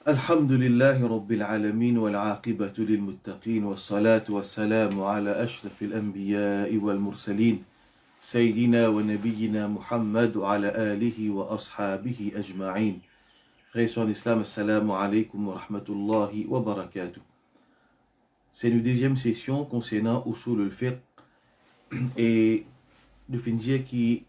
الحمد لله رب العالمين والعاقبة للمتقين والصلاة والسلام على أشرف الأنبياء والمرسلين سيدنا ونبينا محمد وعلى آله وأصحابه أجمعين. Frères en islam, assalamu alaikum wa rahmatullahi wa barakatuh. C'est une deuxième session concernant Usul al-Fiqh et de finir qui,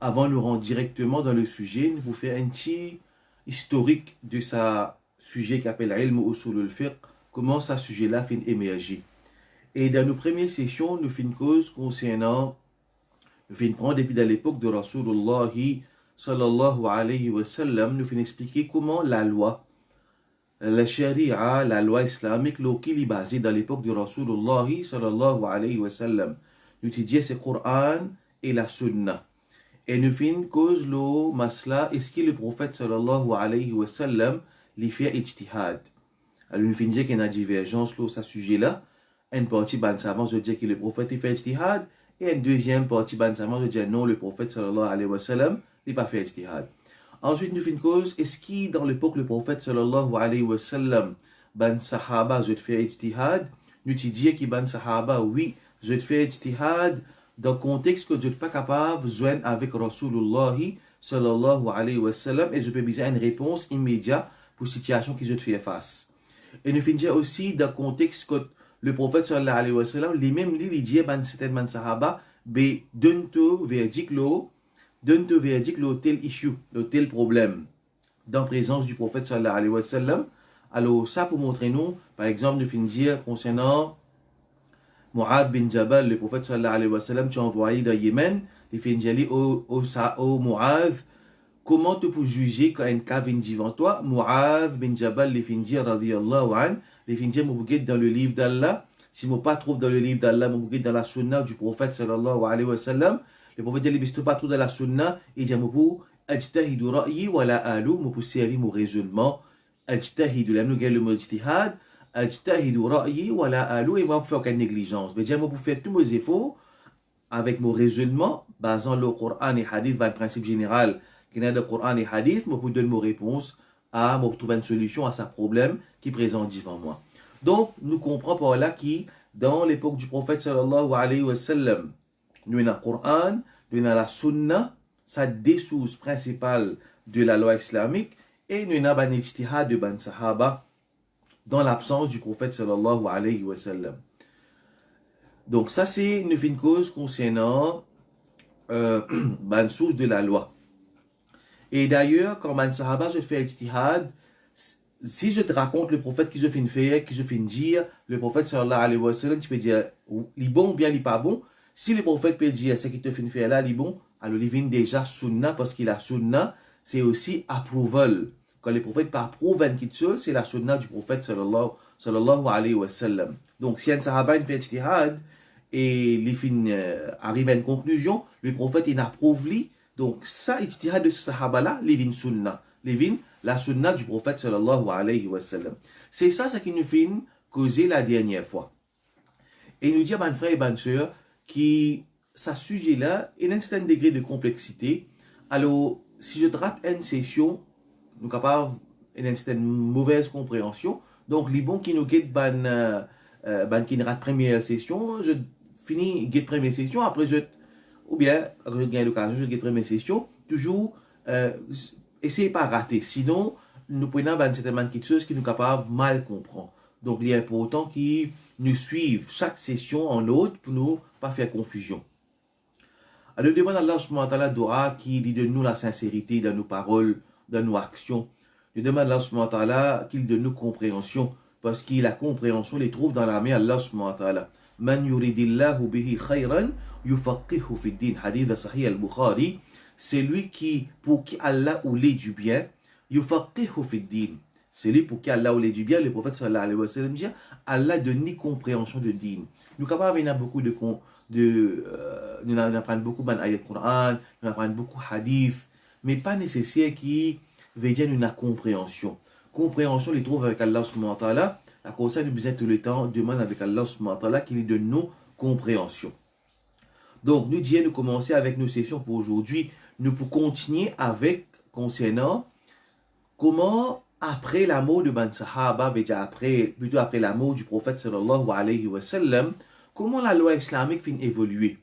avant de rentrer directement dans le sujet, nous vous faire un petit historique de sa sujet qui appelle Ilm Usul al-Fiqh, comment ce sujet-là fait émerger. Et dans nos premières sessions, nous faisons une cause concernant, nous faisons prendre depuis dans l'époque de Rasulullah sallallahu alayhi wa sallam, nous faisons expliquer comment la loi, la sharia, la loi islamique, qui est basée dans l'époque de Rasulullah sallallahu alayhi wa sallam, nous étudions ce Coran et la Sunna. Et nous faisons une cause le masla, est-ce que le prophète sallallahu alayhi wa sallam lui fait ijtihad. Alors nous faisons dire qu'il y a une divergence sur ce sujet-là. Une partie ban savant veut dire que le prophète il fait ijtihad, et une deuxième partie ban savant veut dire non, le prophète sallallahu alayhi wa sallam n'a pas fait ijtihad. Ensuite nous faisons une cause, est-ce que dans l'époque le prophète sallallahu alayhi wa sallam ban sahaba veut faire ijtihad. Nous disons que ban sahaba oui veut faire ijtihad dans le contexte que je n'êtes pas capable de joindre avec Rasulullah sallallahu alayhi wa sallam et je peux besoin une réponse immédiate pour la situation que je te fais face. Et nous finissons aussi dans le contexte que le prophète sallallahu alayhi wa sallam, lui-même, il dit à certains sahaba, donne-toi verdict tel issue, tel problème, dans la présence du prophète sallallahu alayhi wa sallam. Alors, ça pour montrer nous, par exemple, nous finissons concernant Mu'adh bin Jabal, le prophète sallallahu alayhi wa sallam, tu as envoyé dans Yémen, il fait une au Mu'adh, comment tu peux juger quand un cas vient devant toi? Mu'adh bin Jabal, il fait une radiyallahu an, il fait une dans le livre d'Allah, si je ne pas trouve dans le livre d'Allah, je dans la sunna du prophète sallallahu alayhi wa sallam, le prophète dit, si tu ne pas trouve dans la sunna, il dit, je peux ajtahidu ra'yi wa la alu, je peux servir mon raisonnement, ajtahidu, là, nous gagnons le mot ijtihad, ajtahidu ra'yi wa la alu, et moi, pour faire aucune négligence. Mais moi, pour faire tous mes efforts, avec mon raisonnement, basant le Coran et Hadith, le principe général, qui est dans le Coran et Hadith, je peux donner mes réponses, pour trouver une solution à ce problème qui est présent devant moi. Donc, nous comprenons par là que, dans l'époque du prophète sallallahu alayhi wa sallam, nous avons le Coran, nous avons la Sunna, ça des sources principales de la loi islamique, et nous avons un ijtihad de ban sahaba, dans l'absence du prophète sallallahu alayhi wa sallam. Donc ça c'est une cause concernant une source de la loi. Et d'ailleurs, quand ban sahaba se fait ijtihad, si je te raconte le prophète qui se fait faire, qui se fait dire, le prophète sallallahu alayhi wa sallam, tu peux dire, il est bon ou bien il n'est pas bon. Si le prophète peut dire, ce qui te fait faire là, il est bon, alors il vient déjà sunna, parce qu'il a sunna, c'est aussi approval. Quand les prophètes pas approuvent quelque chose, c'est la sunna du prophète sallallahu alayhi wa sallam. Donc si un sahaba fait ijtihad et les fins arrive à une conclusion, le prophète il approuve lui. Donc ça ijtihad de ce sahaba là, les vins sunna, les vins la sunna du prophète sallallahu alayhi wa sallam. C'est ça ce qui nous fait causer la dernière fois. Et nous dire, ben frère et ben sœur, qui ce sujet-là, il a un certain degré de complexité. Alors, si je rate une session, nous sommes capables d'une certaine mauvaise compréhension. Donc, les bons qui nous guettent, qui nous rate première session, je finis guette première session, après ou bien, quand je gagne l'occasion, je guette première session, toujours, essayez pas de rater. Sinon, nous prenons certainement quelque chose qui nous capable mal comprendre. Donc, il est important qu'ils nous suivent chaque session en autre pour nous pas faire confusion. Alors, demande à Allah subhanahu wa ta'ala dua qui dit de nous la sincérité dans nos paroles, dans nos actions. Je demande à Allah subhanahu wa ta'ala qu'il donne nous compréhension, parce que la compréhension les trouve dans la main Allah subhanahu wa ta'ala. Man yuridillahu bihi khayran yufaqihu fi din. Hadith de Sahih al-Bukhari. C'est lui qui, pour qui Allah voulait du bien, yufaqihu fi din. C'est lui pour qui Allah voulait du bien. Le prophète sallallahu alayhi wa sallam dit Allah donne une compréhension de din. Nous capables il y a beaucoup nous apprenons beaucoup d'ayats Coran, nous apprenons beaucoup hadith, mais pas nécessaire qui veut dire une compréhension. Compréhension, les trouve avec Allah subhanahu wa ta'ala. À cause de ça, nous besoin tout le temps, demande avec Allah subhanahu wa ta'ala qu'il donne nous compréhension. Donc, nous disons, nous commencer avec nos sessions pour aujourd'hui. Nous pouvons continuer avec, concernant, comment, après la mort de Ban Sahaba, plutôt après la mort du prophète sallallahu alayhi wa sallam, comment la loi islamique finit évoluer.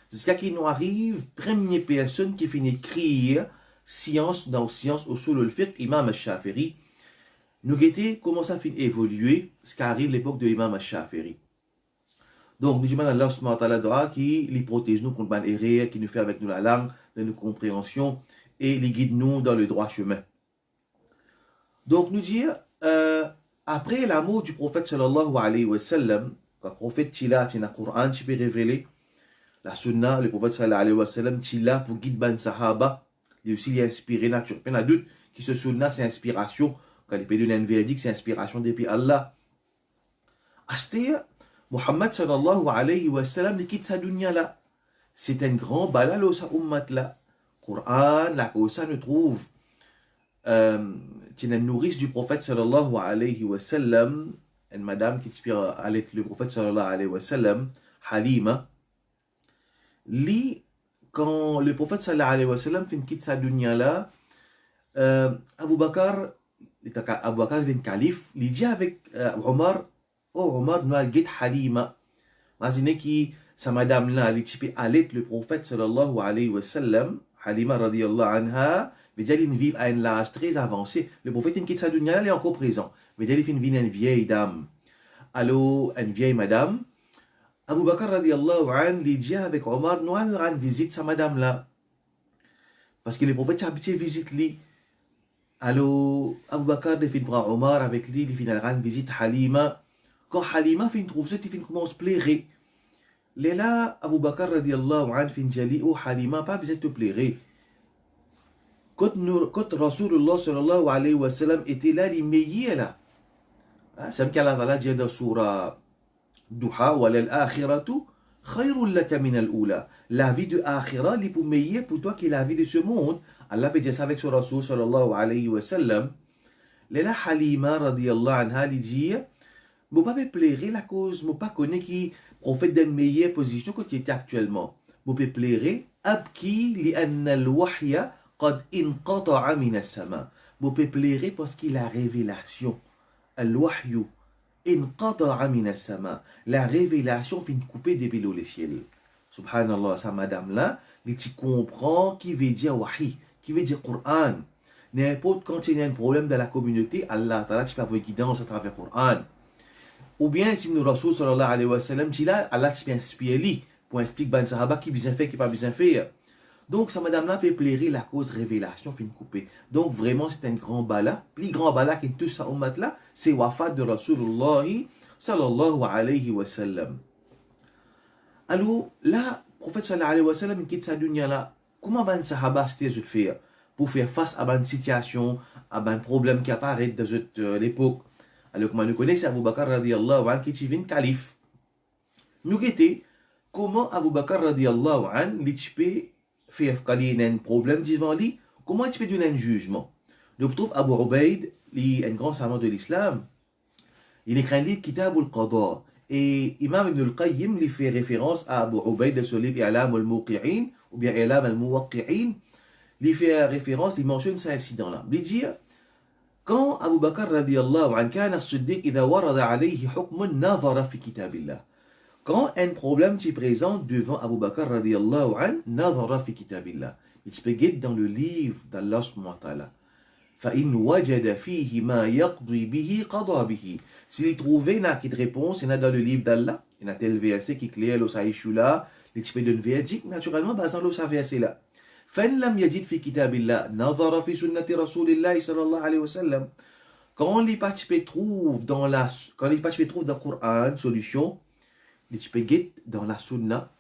Jusqu'à qu'il nous arrive, première personne qui finit écrire science dans science au sol al-fiqh, Imam al-Shafiri. Nous guettons comment ça finit évoluer, ce qui arrive l'époque de Imam al-Shafiri. Donc, nous demandons à Allah subhanahu wa ta'ala qui les protège nous contre les erreurs, qui nous fait avec nous la langue, de nos compréhensions, et les guide nous dans le droit chemin. Donc, nous dire, après la mort du prophète sallallahu alayhi wa sallam, quand le prophète Tila, le Coran, tu peux révéler la sunna, le prophète sallallahu alayhi wa sallam, Tila pour guider ban sahaba, il aussi inspiré nature. Il y a doute qui se sunna, c'est inspiration. Quand les pédés d'un verdict, c'est inspiration depuis Allah. Astir, Muhammad sallallahu alayhi wa sallam, il quitte sa dunya là. C'est un grand balal au sa ummat là. Coran, la ça nous trouve. C'est une nourrice du prophète sallallahu alayhi wa sallam, une madame qui inspire avec le prophète sallallahu alayhi wa sallam, Halima. Lui, quand le prophète sallallahu alayhi wa sallam quitte sa dunya là, Abu Bakr vient calife, il dit avec Omar, oh Omar, nous allons guetter Halima. Imaginez que sa madame là, elle est allait le prophète sallallahu alayhi wa sallam, Halima radiyallahu anha, mais elle vit à un âge très avancé. Le prophète quitte sa dunya là, il est encore présent. Mais elle vit une vieille dame. Alors, une vieille madame, Abu Bakr radiyallahu anhu, il dit avec Omar, nous allons rendre visite sa madame là. Parce que le prophète a habitué visite lui. Alors, Abu Bakr il prend Omar avec lui, il finit rendre visite Halima. Quand Halima fin trouve ça, il commence à pleurer. Là, Abu Bakr radiyallahu anhu fin dit, oh Halima, pas besoin de te pleurer. Quand Rasulullah sallallahu alayhi wa sallam était là, il meillait là. C'est ce qu'Allah dit dans Surah Duha, wa l'al-akhiratu khayrun laka min al-ula. La vie de akhira, il est meilleure pour toi que la vie de ce monde. Allah peut dire ça avec son Rasul sallallahu alayhi wa sallam. Là, Halima radiyallahu anha, il dit, je ne peux pas pleurer la cause, je ne peux pas connaître qui prophète d'une meilleure position que tu étais actuellement. Je peux pleurer, abki li anna al-wahya qad inqata'a min as-sama. Je peux pleurer parce qu'il a révélation. Al-wahyu inqata'a min as-sama. La révélation finit couper depuis le ciel. Subhanallah, sa madame là, tu comprends qui veut dire wahi, qui veut dire Coran. N'importe quand il y a un problème dans la communauté, Allah Ta'ala, tu peux avoir guidance à travers le Coran. Ou bien si nous Rasul sallallahu alayhi wa sallam dit là, Allah tu peux inspirer pour expliquer ban sahaba qui bien fait, qui pas bien fait. Donc sa madame là peut plairer la cause révélation fin coupée. Donc vraiment c'est un grand bala. Plus grand bala qui touche sa ummat là, c'est wafat de Rasulullah sallallahu alayhi wa sallam. Alors là, le prophète sallallahu alayhi wa sallam quitte sa dunya là. Comment ban sahaba c'était de faire? pour faire face à une situation, à un problème qui apparaît dans cette l'époque. Alors, comme nous connaissons Abu Bakr radiallahu anhu qui est calife. Nous guettons comment Abu Bakr radiallahu anhu peut faire un problème devant lui, comment il peut donner un jugement. Nous trouvons Abu Ubaid, un grand savant de l'islam, il écrit un livre Kitab al-Qada. Et Imam Ibn al-Qayyim lui fait référence à Abu Ubaid de ce livre I'lam al-Muqi'in ou bien I'lam al-Muwaqqi'in. Il fait référence, il mentionne cet incident-là. Il dit quand Abu Bakr radiallahu anhu kana as-Siddiq idha warada alayhi hukmun nazara fi kitabillah. Quand un problème se présente devant Abu Bakr radiallahu anhu, nazara fi kitabillah. Il se regarde dans le livre d'Allah subhanahu wa ta'ala. فإن وجد فيه ما يقضي به قضى به. S'il trouvait une réponse, il y a dans le livre d'Allah, il y a tel verset qui est clair, le saïchoula, les types de verdict, naturellement, basant le verset là. فإن لم يجد في كتاب الله نظر في سنة رسول الله صلى الله عليه وسلم. Quand les participants trouvent dans le Coran solution, les participants dans la sunna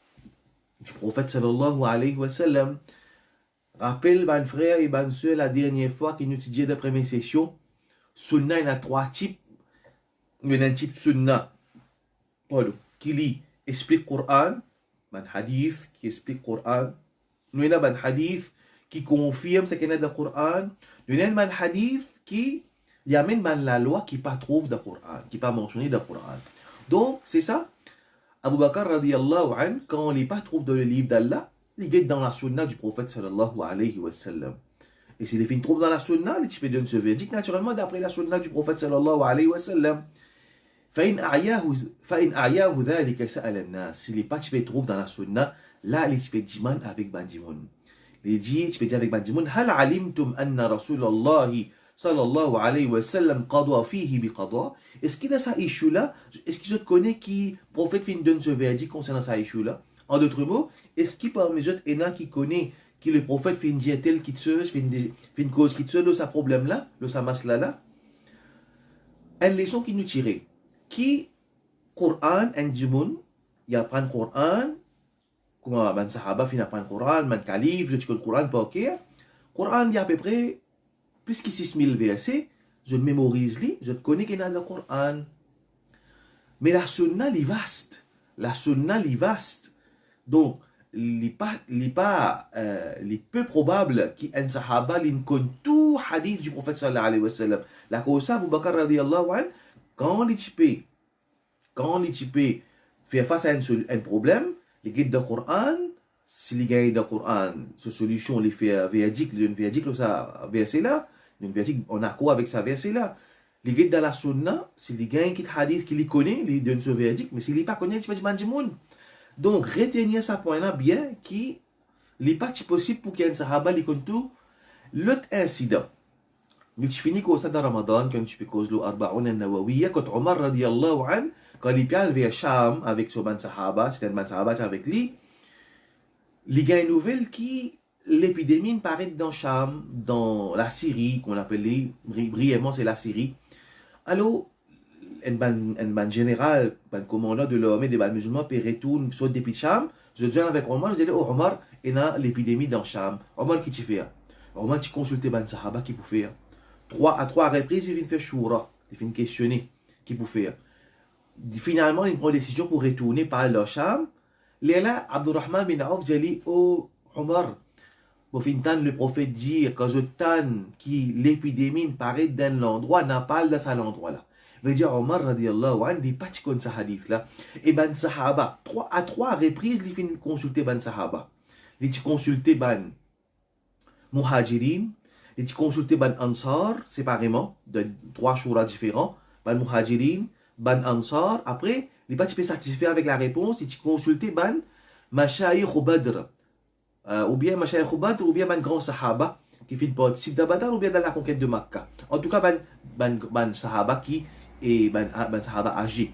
du prophète sallallahu alayhi wa sallam. Rappelle, mon frère et ma soeur, la dernière fois qu'il nous étudiait la première session, sunna, il y a trois types. Il y a un type sunna qui explique le Coran, un hadith qui explique le Coran. Il y a un hadith qui confirme ce qu'il y a dans le Coran. Il y a un hadith qui amène la loi qui ne pas trouve dans le Coran, qui n'est pas mentionné dans le Coran. Donc, c'est ça. Abu Bakr radiyallahu anhu, quand on ne pas trouve dans le livre d'Allah, il est dans la sunna du prophète sallallahu alayhi wa sallam. Et si les filles trouvent dans la sunna, les types donnent ce verdict naturellement d'après la sunna du prophète sallallahu alayhi wa sallam. فإن أعياه ذلك سأل الناس. Si les pas types trouvent dans la sunna, là les types disent avec bandimoun. Les types disent avec bandimoun, هل علمتم أن رسول الله صلى الله عليه وسلم قضى فيه بقضاء. Est-ce qu'il a ça issue là? Est-ce qu'il se connaît qui prophète fin donne ce verdict concernant ça issue là? En d'autres mots, est-ce qu'il parmi les autres énan qui connaît qui le prophète fait une dire tel qui se fait une cause qui se sa problème là, le sa masla là? Une leçon qui nous tire. Qui Coran en dimoun, il apprend le Coran, comment man sahaba fin apprend le Coran, man calife, je dis que le Coran pas ok. Coran il y a à peu près plus que 6000 versets, je mémorise les, je connais qu'il y a dans le Coran. Mais la sunna est vaste. La sunna est vaste. Donc, il est peu probable qu'un sahaba connaisse tout hadith du prophète sallallahu alayhi wa sallam. La cause Abu Bakr radiyallahu anhu, quand les types faire face à un problème, les guides du Coran, si les guides du Coran, ce solution, les fait verdict, le verdict, ça verset là, le verdict, on a quoi avec ça verset là. Les guides dans la sunna, si les gars qui hadith qui les connaissent, ils donnent ce verdict, mais s'ils ne pas connaissent, ils ne pas. Donc, retenir ce point-là bien, qui n'est pas possible pour qu'un sahaba les connaisse tout. L'autre incident, nous finissons comme ça dans Ramadan, quand tu peux causer le Arba'un al-Nawawiyya, quand Omar radiyallahu anhu, quand il est allé vers Sham avec ce ban sahaba, c'était un ban sahaba avec lui, il y a une nouvelle qui, l'épidémie paraît dans Sham, dans la Syrie, qu'on appelle brièvement c'est la Syrie. Alors, un général, un commandant de l'armée des musulmans, peut retourner sur depuis Sham. Je dis avec Omar, je dis, oh Omar, il y a l'épidémie dans Sham. Omar, qui tu fais? Omar, tu consultes les sahaba qui peut faire. À trois reprises, il vient faire choura, il vient questionner qui peut faire. Finalement, il prend une décision pour retourner par le Sham. Là, Abdurrahman bin Auf dit, oh Omar, le prophète dit que je tanne qui l'épidémie paraît dans l'endroit, n'a pas dans cet endroit-là. Veut dire Omar radiallahu anhu dit pas comme ce hadith là. Et ben sahaba, à trois reprises, il finit consulter ben sahaba. Il consulter ben muhajirin, il consulter ben ansar séparément de trois shura différents, ben muhajirin, ben ansar. Après, il pas satisfait avec la réponse, il consulter ben mashayikh Badr. Ou bien Mashayikh Badr, ou bien un grand sahaba qui fait participer de Badr, ou bien dans la conquête de Makkah. En tout cas, ban sahaba qui est ban sahaba âgé.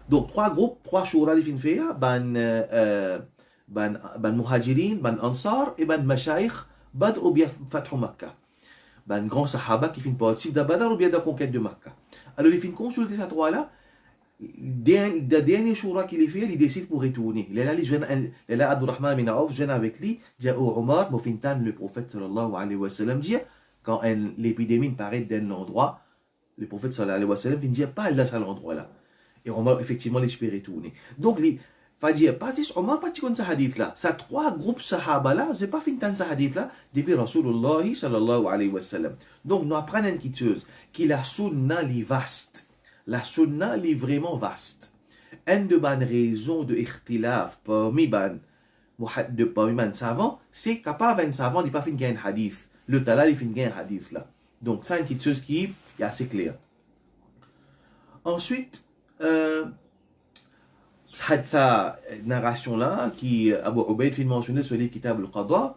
Donc, trois groupes, trois shura qui fin fait, ban muhajirin, ban ansar, et ban Mashayikh Badr, ou bien Fathu Makkah. Ban grand sahaba qui fin participer de Badr, ou bien dans la conquête de Makkah. Alors, il fin consulter ces trois-là. le dernier choura qu'il a fait, il décide pour retourner. Il est là, Abdurrahman bin Auf, jeune avec lui, dit au Omar, Mofintan, le prophète sallallahu alayhi wa sallam, dit, quand l'épidémie paraît d'un endroit, le prophète sallallahu alayhi wa sallam, il dit, pas là, à l'endroit là. Et Omar, effectivement, il peut retourner. Donc, faut dire, pas si Omar, pas comme ça hadith là. Ça, trois groupes sahaba là, je n'ai pas fini ça hadith là, depuis Rasulullah sallallahu alayhi wa sallam. Donc, nous apprenons une petite chose, que la sunna est vaste. La sunna est vraiment vaste. Une de bonnes raisons de ikhtilaf parmi les savants, c'est capable un savant n'est pas fin un hadith. Le talal est fin un hadith là. Donc ça une petite chose qui est assez claire. Ensuite, sa narration là qui Abu Ubaid fait mentionner sur les Kitab al-Qadha.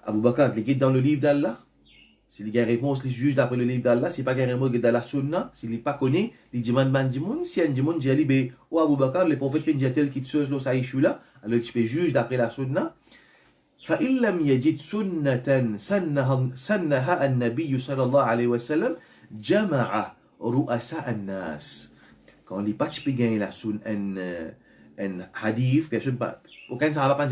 Abu Bakr les guide dans le livre d'Allah. S'il y a une réponse, les juges d'après le livre d'Allah, s'il n'y a pas une réponse de la sunna, s'il n'est pas connu, il demande ban dimoun, si un dimoun dit ali ou Abu Bakr, le prophète fait une qui se lo sa ishu là, alors tu peux juge d'après la sunna. Fa illam yajid sunnatan sannaha an-nabiy sallallahu alayhi wa sallam jama'a ru'asa an-nas. Quand il pas tu peux gagner la sunna un hadith, personne pas aucun sahaba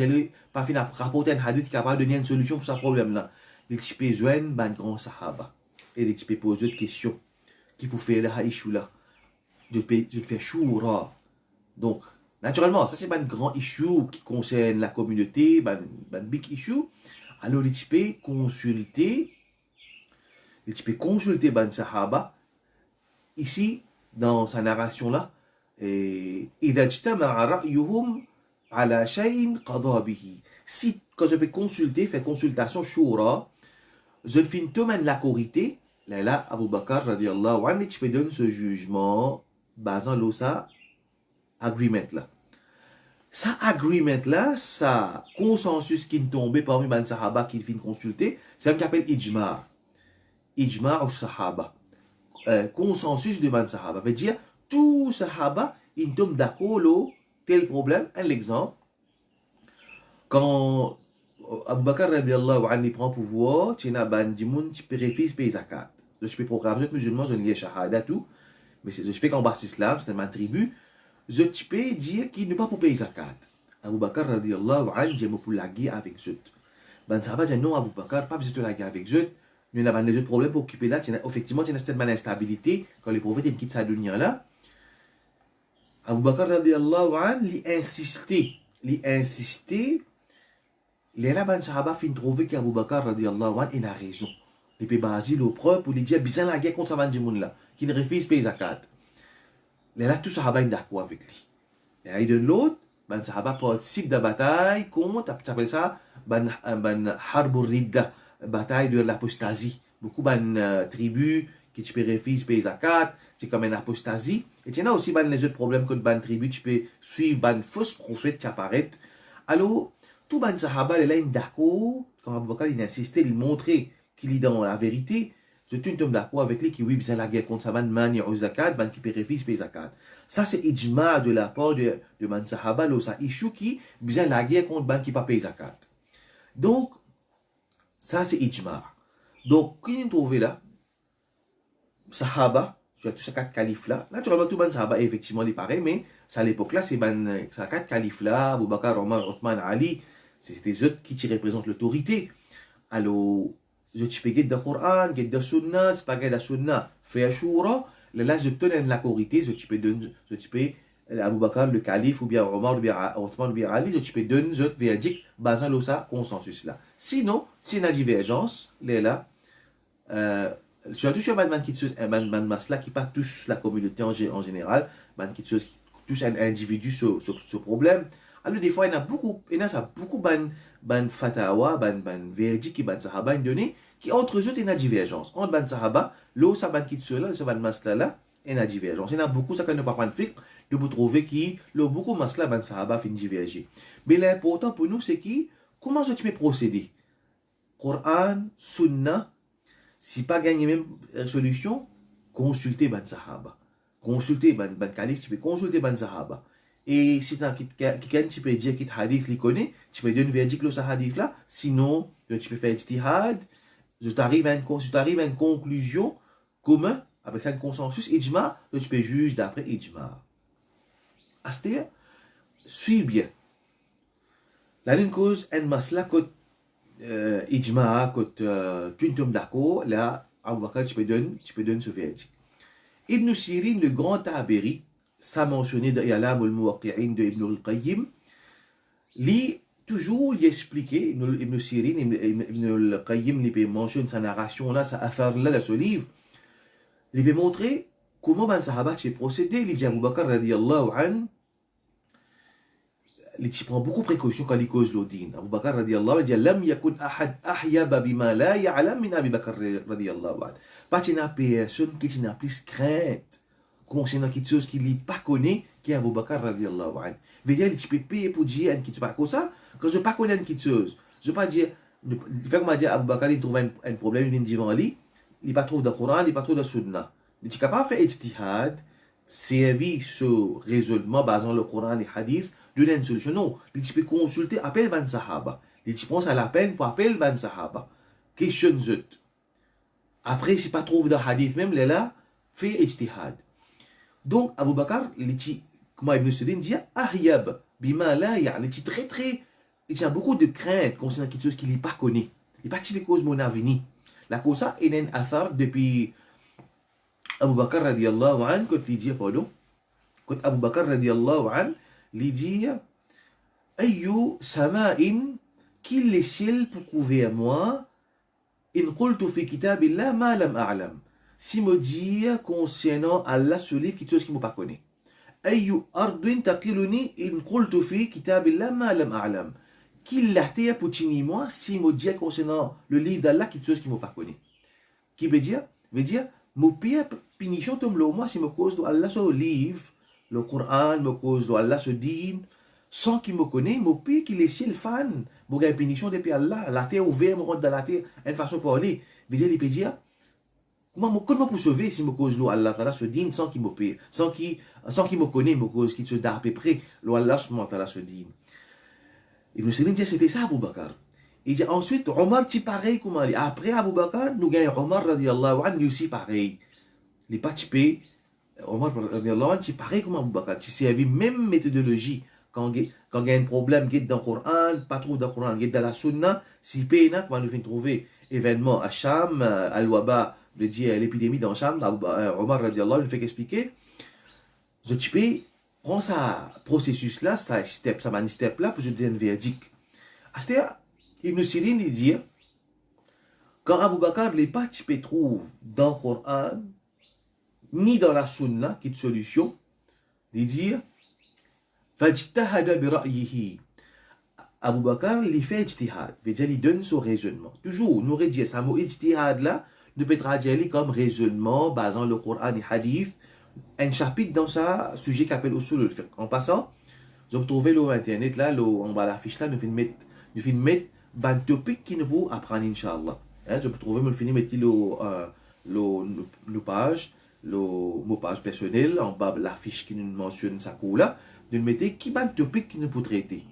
pas fin rapporter un hadith capable de donner une solution pour ce problème là. Les types joignent ban grand sahaba et les types posent d'autres questions qui pour faire la issue là je fais choura. Donc naturellement ça c'est un grand issue qui concerne la communauté, ban big issue. Alors les types consulter ban sahaba ici dans sa narration là et idha ijtama'a ra'yuhum ala shay'in qada bihi. Si quand je peux consulter, faire consultation shura, je finis tout de la corité, là, Abu Bakr, radiallahu anhu, tu peux donner ce jugement basant sur ça agreement là. Ça agreement là, ça consensus qui est tombé parmi les sahaba qui finissent consulter, c'est ce qu'on appelle ijma'. Ijma' ou sahaba. Consensus de les sahaba. Ça veut dire, tout sahaba, ils tombent d'accord tel problème. Un exemple, quand Abu Bakr radiallahu anhu prend pouvoir, tu as ban dimoun, tu peux refuser payer zakat. Je fais programme, je suis musulman, je lis shahada tout, mais je fais qu'en bas l'islam, c'est ma tribu, je peux dire qu'il n'est pas pour payer zakat. Abu Bakr radiallahu anhu, j'aime pour la guerre avec eux. Ben ça va dire non Abu Bakr, pas besoin de la guerre avec eux. Nous avons des autres problèmes pour occuper là, effectivement, il y a cette instabilité quand les prophètes quittent sa dunya là. Abu Bakr radiallahu anhu, il insistait. Les rabbins sahaba fin trouver qu'Abu Bakr radiallahu anhu il a raison. Il peut baser le preuve pour lui dire bien la guerre contre sa bandimoun là, qui ne refuse pas zakat. Les là tous sahaba sont d'accord avec lui. Et de l'autre, ban sahaba participe de la bataille contre, tu appelles ça, ban harbur ridda, bataille de l'apostasie. Beaucoup ban tribus qui tu peux refuser payer zakat, c'est comme une apostasie. Et tu as aussi ban les autres problèmes que ban tribu, tu peux suivre ban fausse prophète qui apparaît. Alors tout ban sahaba est là d'accord quand Abu Bakr il insistait, il montrait qu'il est dans la vérité. Je suis d'accord avec lui qui oui bien la guerre contre sa ban mani au zakat, ban qui peut refuser payer zakat. Ça c'est ijma de la part de ban sahaba, là ça issue qui bien la guerre contre ban qui pas payer zakat. Donc ça c'est ijma. Donc qui est trouvé là sahaba, tu as tous ces quatre califes là. Naturellement tout ban sahaba effectivement il pareil, mais ça à l'époque là c'est ban ces quatre califes là, Abu Bakr, Omar, Othman, Ali. C'est des autres qui représentent l'autorité. Alors, je te peux guider le Coran, guider la Sunna, c'est pas guider la Sunna. Fais Ashura, là, je te donne l'autorité, je te peux, Abu Bakr, le calife, ou bien Omar, ou bien Othman, ou bien Ali, je te peux donner, je te vais dire, basant sur ça, consensus là. Sinon, s'il y a une divergence, là, surtout sur man qui masla qui pas tous la communauté en général, man qui tous un individu sur ce problème. Alors des fois il y a beaucoup ban fatawa ban verdict qui ban sahaba donné qui entre eux il y a divergence entre ban sahaba l'eau ça ban kitso là ce ban masla là il y a divergence il y en a beaucoup ça qu'on ne pas prendre fiqh de vous trouver qui le beaucoup masla ban sahaba fin diverger mais l'important pour nous c'est qui comment tu peux procéder Coran sunna si pas gagner même solution consulter ban sahaba consulter ban calife tu peux consulter ban sahaba. Et si tu as quelqu'un qui peut dire qu'il hadith li connaît, tu peux donner un verdict sur ce hadith là. Sinon, tu peux faire ijtihad. Je t'arrive à une conclusion commun avec un consensus, ijma, tu peux juger d'après ijma. C'est-à-dire, suis bien. La ligne cause, en masla, quand ijma, quand tu tombes d'accord, là, Abu Bakr, tu peux donner ce verdict. Ibn Sirin, le grand Taberi, ça mentionné dans I'lam al-Muwaqqi'in de Ibn al-Qayyim, lui, toujours, il expliquait, Ibn Sirin, Ibn al-Qayyim, il mentionne sa narration là, sa affaire là, dans ce livre, il veut montrer comment les Sahaba ont procédé. Il dit Abu Bakr radiyallahu anhu, il prend beaucoup de précautions quand il cause l'odine. Abu Bakr radiyallahu anhu dit Lam yakun ahad ahyaba bima la ya'lam min Abi Bakr radiyallahu anhu. Pas de personne qui n'a plus crainte concernant quelque chose qu'il n'a pas connu, qui est Abu Bakr radiyallahu anhu. Veut dire, il peut payer pour dire un quelque chose comme ça, quand je ne pas connais quelque chose. Je ne veux pas dire, comment dire, Abu Bakr il trouve un problème, il vient devant lui. Il n'est pas trop dans le Coran, il n'est pas trop dans le Sunna. Il est capable de faire ijtihad, servir ce raisonnement basé sur le Coran et les hadiths, donner une solution. Non, il peut consulter, appelle Ban Sahaba. Il pense à la peine pour appeler Ban Sahaba. Questionne-eux. Après, si pas trouve dans le hadith même, il est là, fait ijtihad. Donc, Abu Bakr, comme Ibn Sirin dit, Ahyab, bima la ya'ni, il a beaucoup de crainte concernant quelque chose qu'il n'est pas connu. Il n'est pas typique cause mon avenir. La cause ça, il y a une affaire depuis Abu Bakr radiyallahu anhu, quand il dit, pardon, quand Abu Bakr radiyallahu anhu, il dit, Ayu sama'in, qu'il est ciel pour couvrir moi, in qultu fi kitabillah ma lam a'lam. Si me dit concernant Allah ce livre, quelque chose qui ne m'a pas connu. Ayu ardun taqiluni in qultu fi kitabillah ma lam a'lam. Qu'il l'a été pour tenir moi, si me dit concernant le livre d'Allah, quelque chose qui ne m'a pas connu. Qui veut dire, mon pire punition tombe là, moi, si me cause de Allah ce livre, le Coran, me cause de Allah ce din, sans qu'il me connaisse, mon pire qu'il est si le fan, mon gars, punition depuis Allah, la terre ouverte, me rentre dans la terre, une façon de parler. Veut dire, il peut dire, comment pour sauver si me cause de Allah, ce din, sans qu'il me paye, sans qu'il me connaisse, me cause quelque chose d'à peu près, le Allah se monte à ce din. Ibn Sirin dit, c'était ça, Abu Bakr. Il dit ensuite, Omar, tu pareil comme Ali. Après Abu Bakr, nous gagnons Omar, radiyallahu anhu, lui aussi pareil. Il n'est pas typé. Omar, radiyallahu anhu, tu pareil comme Abu Bakr. Tu servis même méthodologie. Quand il y a un problème, il est dans le Coran, pas trop dans le Coran, il est dans la Sunna. Si Péna, quand nous venons trouver événement à Sham, Al-Waba, l'épidémie dans Sham, Omar, radiyallahu anhu, lui fait expliquer. Je typé. Prends ça processus là, ça step, ça manie step là, pour je donner un verdict. C'est-à-dire, Ibn Sirin, il dit, quand Abu Bakr n'est pas typé trouve dans le Coran, ni dans la Sunna, qui est une solution, il dit, fajtahada bi ra'yihi. Abu Bakr, il fait ijtihad, veut dire, il donne son raisonnement. Toujours, nous dit, ça mot ijtihad là, ne peut être traduit comme raisonnement basant le Coran et hadith, un chapitre dans ça, sujet qui appelle Usul al-Fiqh. En passant, je vais trouver le internet là, en bas de la fiche là, nous finissons mettre un topic qui nous peut apprendre, Inch'Allah. Je peux trouver, nous finissons mettre le page personnelle, en bas de la fiche qui nous mentionne ça là, de nous mettre qui est un topic qui nous peut traiter.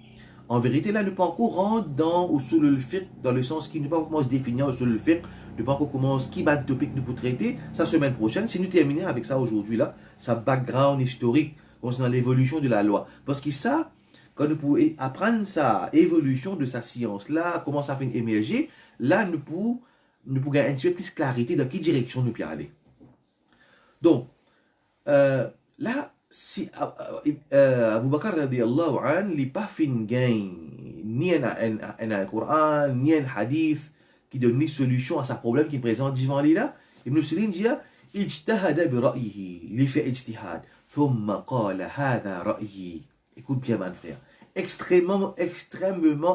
En vérité, là, nous ne pas encore rentrer dans Usul al-Fiqh, dans le sens qui ne pas comment se définir Usul al-Fiqh, ne pas encore comment qui est le topic nous peut traiter, ça semaine prochaine, si nous terminons avec ça aujourd'hui, là, sa background historique concernant l'évolution de la loi. Parce que ça, quand nous pouvons apprendre ça, évolution de sa science, là, comment ça fait émerger, là, nous pouvons gagner un petit peu plus de clarité dans quelle direction nous pouvons aller. Donc, là, si Abu Bakr radiyallahu anhu n'est pas fait gain ni un Coran, ni un hadith qui donne une solution à sa problème qui présente devant lui là, Ibn Sirin dit ijtahada bi ra'yihi, il fait ijtihad, thumma qala hadha ra'yi. Écoute bien mon frère, extrêmement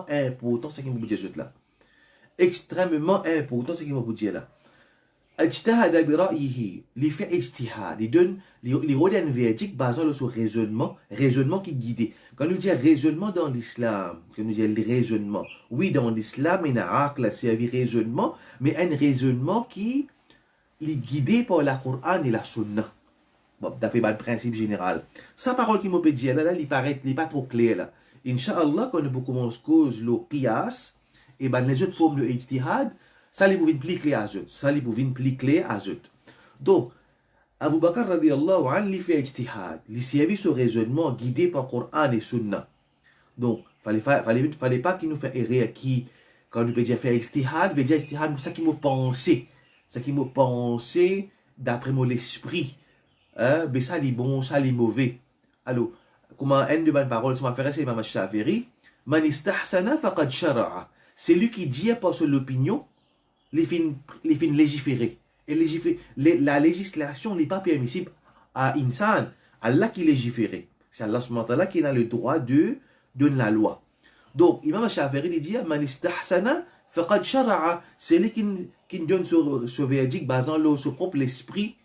important ce qu'il m'a dit là. Extrêmement important ce qu'il m'a dit là. Ijtahada bi ra'yihi, il fait ijtihad, il redonne un verdict basé sur ce raisonnement qui guide. Quand nous disons raisonnement dans l'islam, oui, dans l'islam, il y a un servi raisonnement, mais un raisonnement qui est guidé par la Coran et la Sunna. Bon, d'après le principe général. Sa parole qui m'a dit là, il paraît pas trop clair là. Inch'Allah, quand nous commençons cause le qiyas, et ben les autres formes de ijtihad, ça les pouvait plus clair à eux. Donc, Abu Bakr radiallahu anhu, il fait ijtihad. Il suivi ce raisonnement guidé par Coran et Sunna. Donc, fallait pas qu'il nous fait errer qui, quand nous peut dire faire ijtihad, veut dire ijtihad, ça qui m'a pensé. Ça qui m'a pensé d'après mon esprit. Mais ça, les bon, ça, les mauvais. Alors, comment un de mes paroles, ça m'a fait rester Imam Shafiri. Man istahsana faqad shara'a. C'est lui qui dit par son opinion, les fins légiférer. Et la législation n'est pas permissible à insan. Allah qui légiférait. C'est Allah subhanahu wa ta'ala qui a le droit de donner la loi. Donc, Imam Shafiri il dit Man istahsana faqad shara'a. C'est lui qui donne ce verdict basant sur son propre esprit.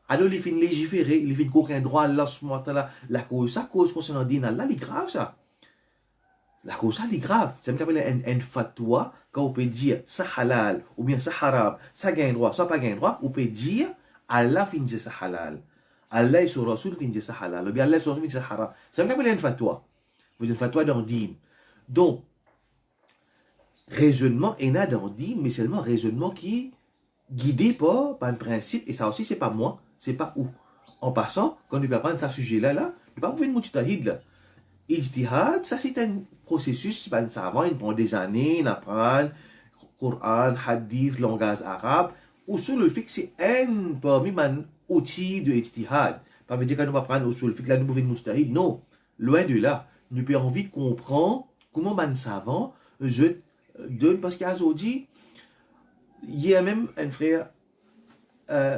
Alors, il finit légiférer, il finit qu'aucun droit à Allah subhanahu wa ta'ala. La cause, sa cause concernant le din Allah, c'est grave ça. La cause, ça, c'est grave. C'est même qu'appelle un fatwa, quand on peut dire ça halal, ou bien ça haram, ça gagne droit, ça pas gagne droit, on peut dire Allah finit ça halal. Allah et son Rasoul finit ça halal, ou bien Allah et son Rasoul finit ça haram. C'est même qu'appelle un fatwa. Vous une fatwa dans le din. Donc, raisonnement est là dans le din, mais seulement raisonnement qui est guidé par un principe, et ça aussi, c'est pas moi, c'est pas où. En passant, quand on peut prendre ce sujet-là, il ne pas pouvoir une mujtahid là. Ijtihad, ça c'est un processus, ben savant, il prend des années, il apprend Coran, Hadith, langage arabe, ou sur le fait que c'est un parmi les outils de Ijtihad. Pas veut dire qu'on va prendre sur le fait que là nous pouvons mujtahid, non, loin de là. Nous avons envie de comprendre comment ben savant, je donne, parce qu'il y a aujourd'hui, il y a même un frère,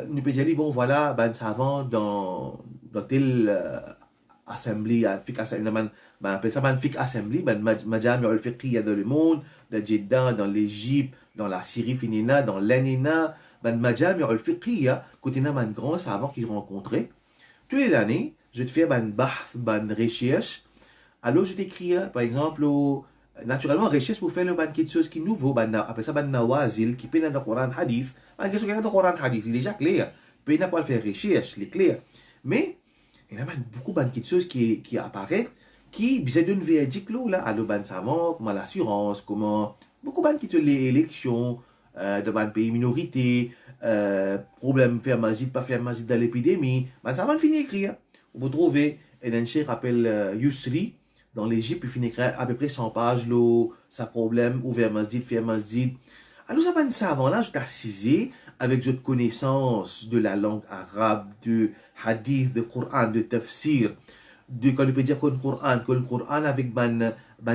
nous peut dire, bon voilà, ben savant dans telle assembly, on appelle ça une fiqh assembly, majami al-fiqhiyya dans le monde, dans Jeddah, dans l'Égypte, dans la Syrie finina, dans l'Anina, majami al-fiqhiyya, côté n'a un grand savant qui rencontrait. Toutes les années, je te fais une bahth, une recherche. Alors je t'écris, par exemple, naturellement, recherche pour faire le quelque chose qui est nouveau, après ça, nawazil, qui peut dans le Coran hadith, quelque chose qui est dans le Coran hadith, il est déjà clair. Peut pas faire recherche, il est clair. Mais, il y a beaucoup de choses qui apparaissent, qui donnent un verdict là, à le savant, comment l'assurance, comment beaucoup de choses, les élections, dans un pays minorité, problème faire mazid, pas faire mazid dans l'épidémie, savant finit écrire. Vous trouvez, un cheikh appelle Yusri, dans l'Égypte, il finit écrire à peu près 100 pages, là, sa problème, ouvert mazid, faire mazid. Alors, ça va un savant là, je t'assisais avec votre connaissance de la langue arabe, de hadith, de Coran, de tafsir, de quand on peut dire que le Coran avec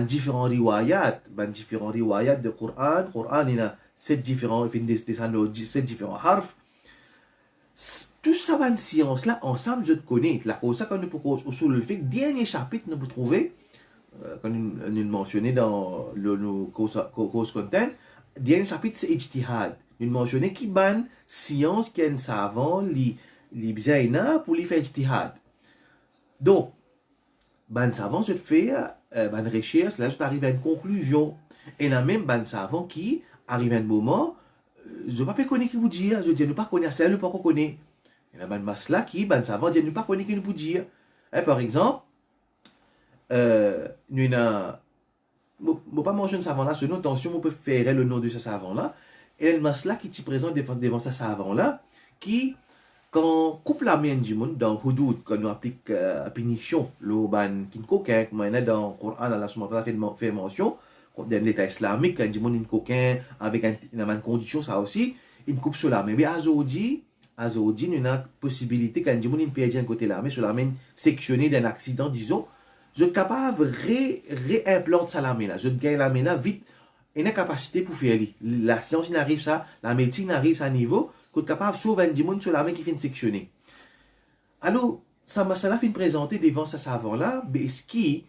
différents riwayat de Coran, il y a 7 différents harfs. Tout ça, une science là, ensemble, je te connais. Là, pour ça, quand nous pouvons, sur le fait, dernier chapitre, nous pouvons trouver, quand nous mentionnons dans nos course content, dernier chapitre, c'est Ijtihad. Nous mentionnons qui ban science qui est un savant, li bizaina pour lui faire Ijtihad. Donc, ban savant, je te fais ban recherche, là, je t'arrive à une conclusion. Et là même, ban savant qui arrive à un moment, je ne sais pas connaître qui vous dire, je dis, ne pas connaître, c'est là, ne pas connaître. Et là, ban masla qui, ban savant, dit, ne pas connaître qui vous dire. Par exemple, nous n'avons pas mentionné savant là, selon attention, on peut faire le nom de ce savant là. Et le masla qui te présente devant ce savant là, qui, quand coupe la main du monde dans Hudud, quand on applique la punition, le ban qui coquin, comme on a dans le Coran, Allah subhanahu wa ta'ala fait mention, dans l'État islamique, quand on dit une coquin avec une condition, ça aussi, il coupe sur la main. Mais Azodi, nous avons la possibilité, quand on dit une perdue côté la main, sur la main sectionnée d'un accident, disons, je suis capable de réimplanter la main là, je gagne la main là vite, et une capacité pour faire. La science n'arrive ça, la médecine n'arrive à ce niveau, qu'on est capable de sauver un monde sur la main qui vient de sectionner. Alors, ça m'a fait présenter devant ce savant-là, mais ce qui,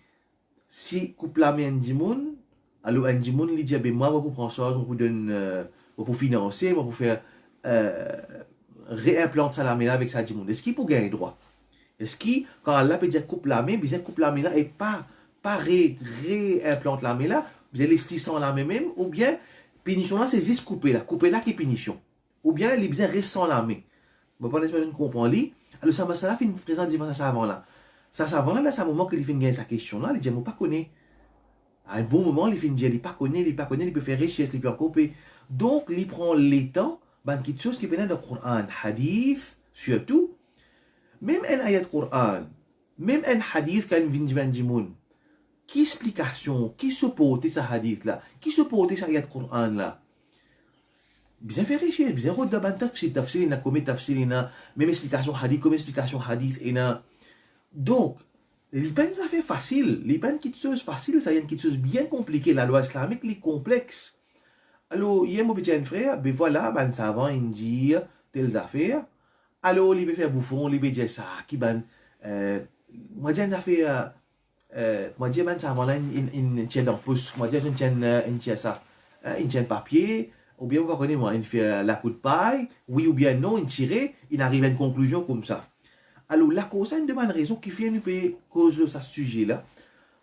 si coupe la main du monde, alors un monde lui dit, moi, je vous prends charge, je vous donne, pour financer, je pour faire réimplanter ça la main avec ça du monde. Est-ce qu'il peut gagner droit? Est-ce qu'il, quand Allah peut dire coupe la main, bien coupe la main là et pas réimplante la main là, bien les stissant la main même, ou bien, punition là, c'est juste couper là qui est punition. Ou bien, les bien récent la main. Bon, pas l'espèce de comprendre. Alors, ça m'a fait une présence devant ça savant là. Ça savant là, c'est un moment qu'il fait gagner sa question là, il dit, moi, pas connaît. À un bon moment, il fait dire, il pas connaît, il peut faire recherche, il peut couper. Donc, il prend les temps, quelque chose qui vient dans le Coran, hadith, surtout, même un ayat Coran, même un hadith quand vient du monde, qui explication, qui supporte ce hadith là, qui supporte ce ayat Coran là. Bien vérifier, bien regarder tafsir, ina comme tafsir, ina même explication hadith, comme explication hadith, ina. Donc, les peines ça fait facile, les peines qui sont faciles, ça y est, qui sont bien compliquées, la loi islamique, les complexes. Alors, il y a mon petit frère, ben voilà, ben savant, il dit telles affaires. Alors, il peut faire bouffon, il peut dire ça, qui ben, moi, j'ai une affaire, moi, j'ai ben savant là, une tient dans le pouce, moi, j'ai une tient ça, une tient papier, ou bien, vous connaissez, moi, il fait la coup de paille, oui ou bien non, il tire, il arrive à une conclusion comme ça. Alors, la cause, c'est une bonne raison qui fait nous payer cause de ce sujet-là,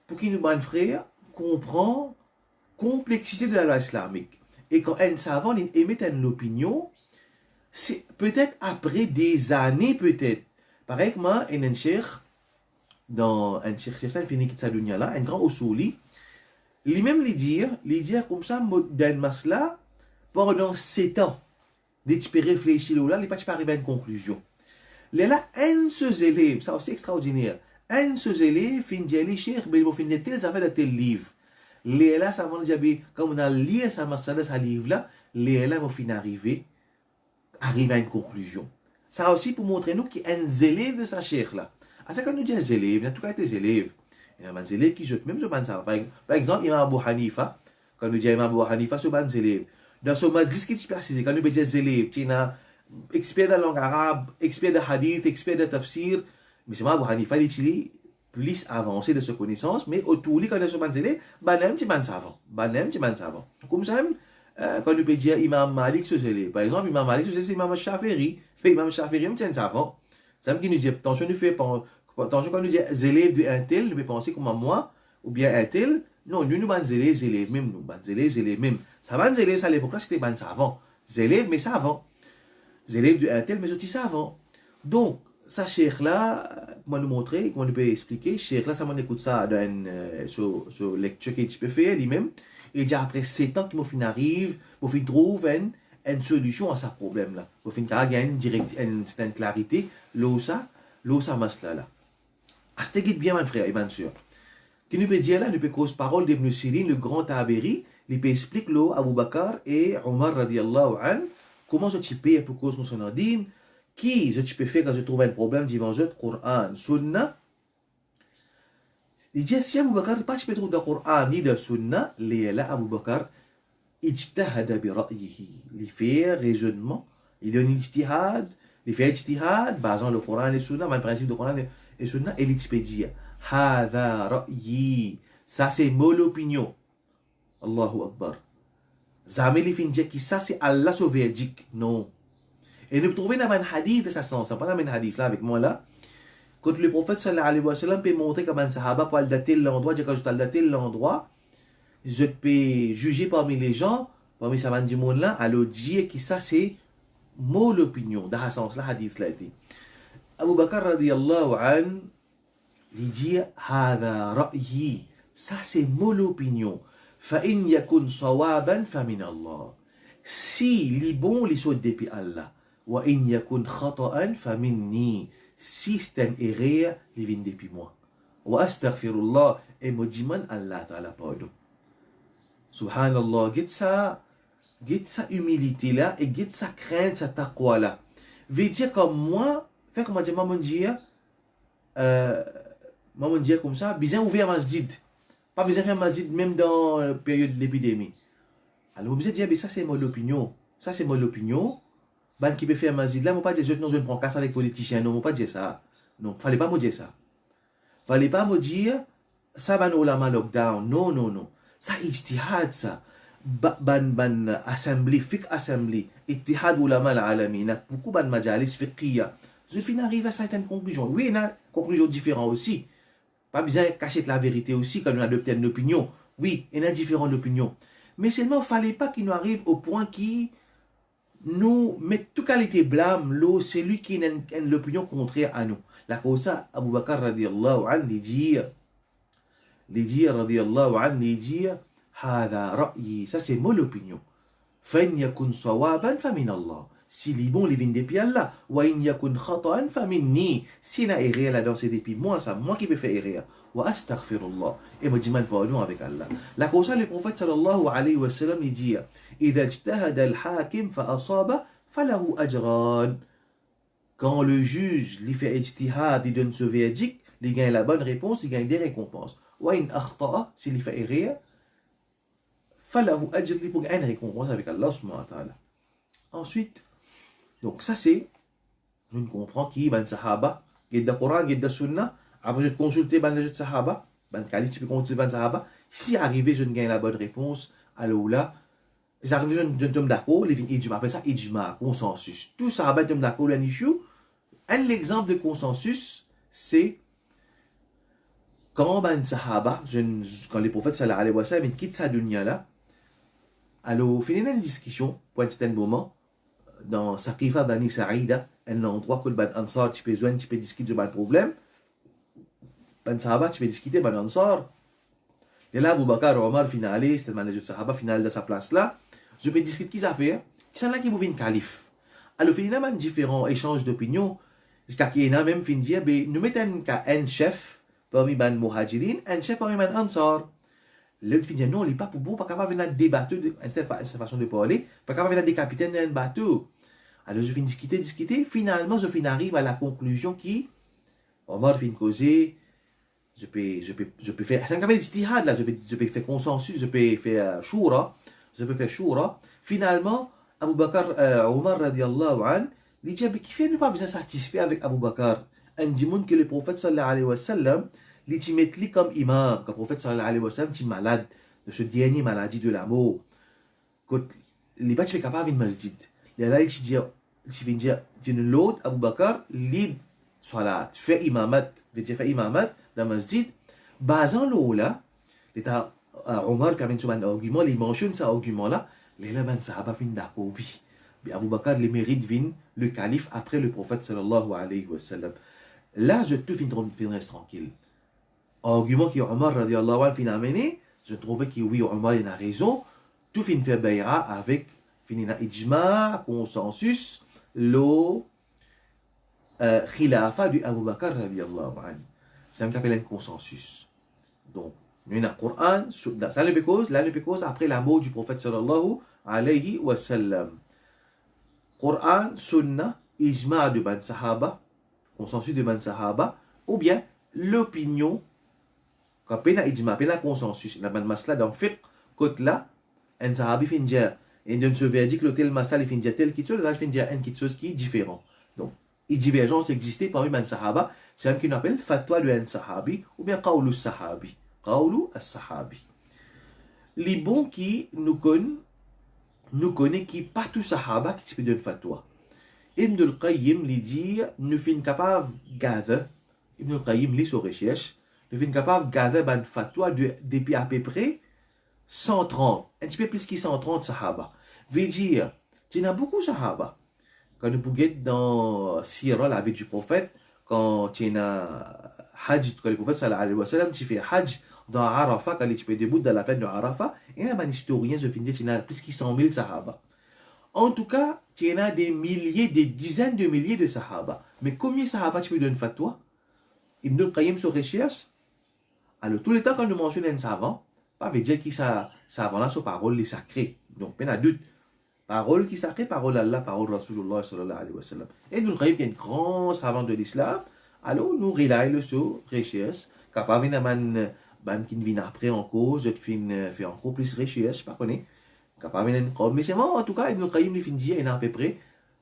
pour qu'il nous, ben frère, comprend complexité de la loi islamique. Et quand un savant émet une opinion, c'est peut-être après des années, peut-être. Pareil que moi, un cheikh, dans un cheikh, un grand Ossouli, lui-même lui dire comme ça, dans masla, pendant 7 ans, des tu peux réfléchir là, il pas arriver à une conclusion. Là, un de ces élèves, ça aussi extraordinaire, un de ces élèves, fin de aller cheikh, ben, il finit telles affaires de tel livre. Là, ça m'a dit, comme on a lu ça masla, ce livre-là, là, on finit arrive à une conclusion. Ça aussi pour montrer nous qu'il y a un élève de sa cheikh là. À ça quand nous disons élèves, il y a tout cas des élèves. Il y a des élèves qui jetent même sur ça. Par exemple, Imam Abu Hanifa, quand nous disons Imam Abu Hanifa, c'est des élèves. Dans ce majlis qui est précisé, quand nous disons des élèves, tu as expert de la langue arabe, expert de hadith, expert de tafsir, mais c'est Imam Abu Hanifa, il est plus avancé de ses connaissances, mais autour de quand nous sommes des élèves, banem tu man savant. Banem tu man savant. Comme ça, quand nous peut dire Imam Malik ce élève. Par exemple, Imam Malik c'est Imam Shafiri. Imam Shafiri, on tient savant. C'est ça qui nous dit, attention, nous fait, attention quand nous dit élèves de un tel, nous peut penser comme moi, ou bien un tel. Non, nous, ban élèves même, nous, ban élèves même. Ça ban élèves, ça à l'époque là, c'était ban savant. Élèves, mais savant. Élèves de un tel, mais aussi savant. Donc, ça, cheikh là, comment nous montrer, comment nous peut expliquer, cheikh là, ça m'en écoute ça dans une lecture qu'il peut faire lui-même. Et déjà après 7 ans qu'il m'en arrive, il trouve une solution à ce problème-là. Il gagner une certaine clarité, là ça masla là. À ce qui est bien, mon frère, bien sûr. Qui nous peut dire là, nous peut cause parole d'Ibn Sirin, le grand Taberi, il peut expliquer là, Abu Bakr et Omar radiallahu an, comment je peux pour cause mon din, qui je peux faire quand je trouve un problème devant le Coran, Sunna. Il dit si Abu Bakr pas peut trouver le Coran ni le Sunna, là Abu Bakr ijtahada bi ra'yihi, il fait raisonnement, il donne ijtihad, il fait ijtihad basant le Coran et le Sunna, le principe du Coran et le Sunna, et il peut dire hadha ra'yi, ça c'est mon opinion. Allahu Akbar. Jamais il finit que ça c'est Allah son verdict, non. Et nous trouvons dans un hadith de ce sens, pas dans un hadith là avec moi là. Quand le prophète sallallahu alayhi wa sallam peut montrer comme un sahaba pour aller à tel endroit, dire que je suis à tel endroit, je peux juger parmi les gens, parmi ces gens du monde là, alors dire que ça c'est mon opinion. Dans ce sens là, hadith là été. Abu Bakr radiyallahu an, il dit, hada ra'yi, ça c'est mon opinion. Fa in yakun sawaban fa min Allah. Si les bons les sont depuis Allah, wa in yakun khata'an fa minni. Si c'est un erreur, il vient depuis moi. Wa astaghfirullah, et me demande Allah ta'ala pardon. Subhanallah, get sa humilité là, et get sa crainte, sa taqwa là. Veut dire comme moi, fait comme maman dire comme ça, bien ouvert masjid. Pas besoin de faire masjid même dans la période de l'épidémie. Alors, vous dire, ça c'est mon opinion. Ça c'est mon opinion. Ban qui peut faire masjid là, moi pas dire non, je ne prends casse avec politiciens, non, moi pas dire ça. Non, fallait pas me dire ça. Fallait pas me dire ça ban ulama lockdown. Non, non, non. Ça ijtihad ça. Ban assembly, fiqh assembly, ijtihad ulama al-alamin. Beaucoup ban majalis fiqhiyya. Je finis arrive à certaines conclusions. Oui, il y a une conclusion différente aussi. Pas besoin de cacher la vérité aussi quand on adopte une opinion. Oui, il y a différentes opinions. Mais seulement, il ne fallait pas qu'il nous arrive au point qui nous met toute qualité blâme, l'eau, c'est lui qui a l'opinion contraire à nous. La cause ça, Abu Bakr radiallahu an, il dit radiallahu an, il dit, hada ra'yi, ça c'est mon opinion. Fa in yakun sawaban fa min Allah. si les bons, les vins depuis Allah. Wa in yakun khata'an fa minni. Si na erreur là dans c'est depuis moi, ça, moi qui peux faire erreur. Wa astaghfirullah. Et moi, demande pardon avec Allah. La cause ça, le prophète sallallahu alayhi wa sallam, il dit, إذا اجتهد الحاكم فأصاب فله أجران. Quand le juge lui fait ijtihad, il donne ce verdict, il gagne la bonne réponse, il gagne des récompenses. Wa in akhta'a, s'il lui fait erreur, falahu ajr, il peut gagner une récompense avec Allah subhanahu wa ta'ala. Ensuite, donc ça c'est, nous comprenons qui ban sahaba, il y a le Coran, il y a le Sunna, après je consulter ban les sahaba, ban kali tu peux consulter ban sahaba, si arrivé je ne gagne la bonne réponse, alors là, j'arrive je ne tombe d'accord, les ijma, appelle ça ijma, consensus. Tout sahaba tombe d'accord, le nishu. Un exemple de consensus, c'est quand ban sahaba, quand les prophètes sallallahu alayhi wa sallam quittent sa dunya là, alors finit une discussion pour un certain moment dans Saqifa Bani Sa'ida, un endroit que le ban ansar tu peux joindre, tu peux discuter de ban problème, ban sahaba tu peux discuter ban ansar. Et là Abu Bakr Omar finalé, c'était le manager de sahaba final de sa place là, je peux discuter qui ça fait, qui c'est là qui vous vient calife. Alors finalement un différent échange d'opinion. Jusqu'à qu'il y ait même fin dire, nous mettons un chef parmi les muhajirin, un chef parmi les ansar. L'autre fin dire, non, il n'est pas pour vous, pas capable de venir débattre, c'est sa façon de parler, pas capable de venir des capitaines d'un bateau. Alors je finis discuter, finalement je finis arrive à la conclusion qui, Omar fin causer, je peux faire, c'est un cas d'istihad là, je peux faire consensus, je peux faire shura, Finalement, Abu Bakr, Omar radiallahu anhu, il dit, mais qui fait ne pas besoin satisfait avec Abu Bakr. Un dimoun que le prophète sallallahu alayhi wa sallam, il dit, met lui comme imam, que le prophète sallallahu alayhi wa sallam, est malade de ce dernier maladie de l'amour. Quand il n'est pas capable de masjid. Il y a là, il dit, l'autre, Abu Bakr, il salat, fait imamat dans masjid. Basant l'eau là, l'état Omar, quand il y a un argument, il mentionne cet argument là, les là, ben, sahaba fin d'accord, oui. Mais Abu Bakr les mérite vin le calife après le prophète sallallahu alayhi wa sallam. Là, je tout fin reste tranquille. Argument qui Omar radiallahu anhu fin amené, je trouvais que oui, Omar il a raison. Tout fin fait bayra avec fin ijma, consensus, le khilafa du Abu Bakr radiallahu anhu. C'est un appelle un consensus. Donc, nous avons le Coran, ça le cause après la mort du prophète sallallahu alayhi wa sallam. Coran, Sunna, Ijma de ban Sahaba, consensus de ban Sahaba, ou bien l'opinion, quand il y a Ijma, il y a consensus, il y a ban Masla dans Fiqh, côté là, un Sahabi fait dire, et dans ce verdict, le tel Masla, il fait dire tel quelque chose, il fait dire quelque chose qui est différent. Donc, une divergence existait parmi ban Sahaba, c'est un qui nous appelle Fatwa de un Sahabi, ou bien Qawlu Sahabi. Qawlu as-Sahabi. Les bons qui nous connaissent qui pas tout sahaba qui se donne fatwa. Ibn al-Qayyim lui dit, nous sommes capables de gather, Ibn al-Qayyim lit sur recherche, nous sommes capables de gather une fatwa depuis à peu près 130, un petit peu plus que 130 sahaba. Veut dire, il y a beaucoup de sahaba. Quand nous pouvons dans Sira, la vie du prophète, quand il y a Hajj, quand le prophète sallallahu alayhi wa sallam, tu fais Hajj dans Arafat, quand tu peux debout dans la plaine de Arafat, il y a un historien, je finis, il y a plus de 100 000 sahaba. En tout cas, il y a des milliers, des dizaines de milliers de sahaba. Mais combien de sahaba tu peux donner fatwa? Ibn al-Qayyim sur recherche. Alors, tout le temps quand nous mentionnons un savant, pas veut dire que ça savant-là, sa parole est sacrée. Donc, il y a doute. Parole qui est sacrée, parole Allah, parole Rasulullah sallallahu alayhi wa sallam. Et Ibn al-Qayyim, qui est un grand savant de l'islam, alors nous relayons sur recherche, capable de ban qui vient après en cause, je fais encore plus recherche, pas connaît. Capable de mais c'est moi en tout cas, Ibn al-Qayyim il finit il à peu près,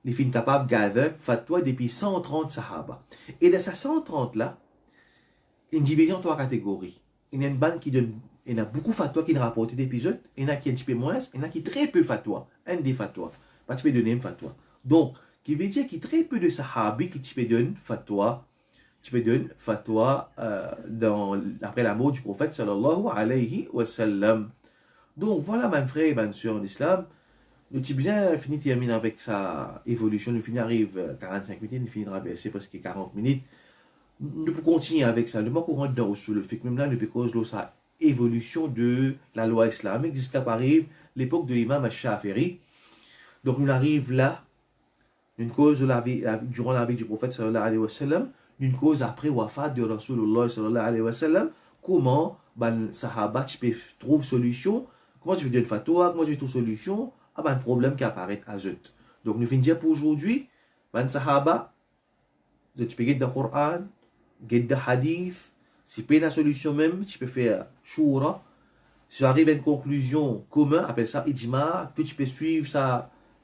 il finit capable de gather fatwa depuis 130 sahaba. Et de ces 130 là, une division en 3 catégories. Il y a une bande qui donne, il y a beaucoup de fatwa qui ne rapportent d'épisodes, il y en a qui un petit peu moins, il y en a qui très peu fatwa, un des fatwa, pas tu peux donner une fatwa. Donc, qui veut dire qu'il y a très peu de sahabi qui tu peux donner fatwa. Tu peux donner fatwa après la mort du prophète sallallahu alayhi wa sallam. Donc voilà, mon frère et ma soeur en islam, nous avons bien fini de terminer avec sa évolution. Nous finissons arrive 45 minutes, nous finissons c'est presque 40 minutes. Nous pouvons continuer avec ça. Nous ne pouvons pas sur le fait que même là, nous pouvons cause sa évolution de la loi islamique jusqu'à arrive l'époque de l'imam al-Shafiri. Donc nous arrivons là, d'une cause durant la vie du prophète sallallahu alayhi wa sallam, d'une cause après wafat de Rasulullah sallallahu alayhi wa sallam, comment ben sahaba tu peux trouver solution, comment tu peux dire une fatwa, comment tu peux trouver solution à ben problème qui apparaît à eux. Donc nous finissons dire pour aujourd'hui, ben sahaba, tu peux guider le Coran, guider le hadith, si tu peux une solution même, tu peux faire shura. Si tu arrives à une conclusion commune, appelle ça ijma, que tu peux suivre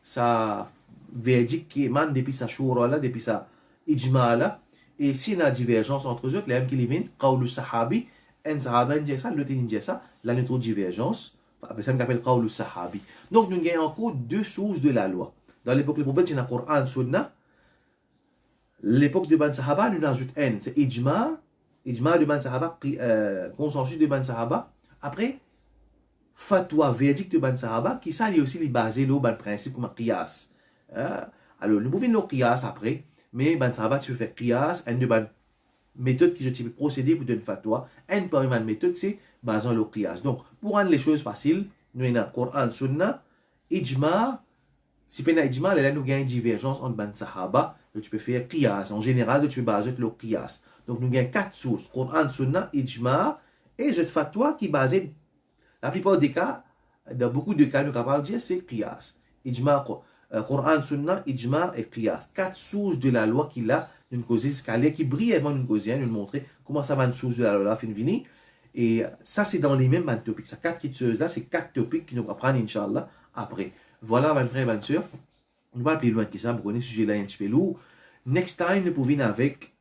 sa verdict qui émane depuis sa shura là, depuis sa ijma là. Et s'il y a une divergence entre eux, les mêmes qui viennent, qawlu sahabi, un sahaba dit ça, l'autre dit ça, là nous trouve divergence, c'est ça qu'on appelle qawlu sahabi. Donc nous avons encore deux sources de la loi. Dans l'époque du prophète, il y a le Coran, Sunna. L'époque de Ban Sahaba, nous ajoutons un, c'est ijma de Ban Sahaba, consensus de Ban Sahaba. Après, fatwa, verdict de Ban Sahaba, qui ça, aussi les basé sur le principe comme qiyas. Alors, nous pouvons le qiyas après, mais Ban Sahaba, tu peux faire qiyas, une de ban méthode qui je peux procéder pour donner une fatwa, une parmi les méthodes, c'est basé sur le qiyas. Donc, pour rendre les choses faciles, nous avons Coran, Sunna, ijma. Si tu as ijma, là, nous avons une divergence entre Ban Sahaba, tu peux faire qiyas. En général, tu peux baser sur le qiyas. Donc, nous avons quatre sources, Coran, Sunna, ijma, et cette fatwa qui est basée. La plupart des cas, dans beaucoup de cas, nous sommes capables de dire c'est qiyas. Ijma, Coran, Sunna, Ijma et qiyas. Quatre sources de la loi qu'il a, une cause escalée, qui brièvement nous cause, nous montrer comment ça va une source de la loi fin venir. Et ça, c'est dans les mêmes topics. Ces quatre choses là, c'est quatre topics qui nous apprennent, Inch'Allah, après. Voilà, mes frères et mes sœurs. On va plus loin que ça, pour connaître ce sujet-là un petit peu lourd. Next time, nous pouvons avec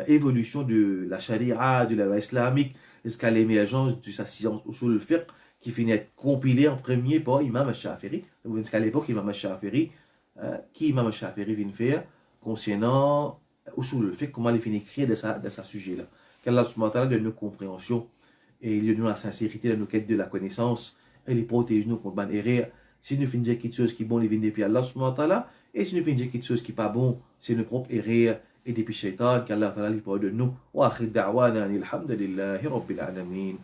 évolution de la charia, de la loi islamique, jusqu'à l'émergence de sa science usul al-fiqh, qui finit être compilée en premier par Imam al-Shafiri. Jusqu'à l'époque, Imam al-Shafiri, qui Imam al-Shafiri vient faire concernant usul al-fiqh, comment il finit écrire de sa sujet-là. Qu'Allah subhanahu wa ta'ala donne nos compréhensions et il donne la sincérité de nos quêtes de la connaissance et les protège nous contre ban erreur. Si nous finissons quelque chose qui est bon, il vient depuis Allah subhanahu wa ta'ala, et si nous finissons quelque chose qui n'est pas bon, c'est nos propres erreurs et depuis shaitan, qu'Allah ta'ala lui pardonne nous. Wa akhir da'wana alhamdulillahi rabbil alamin.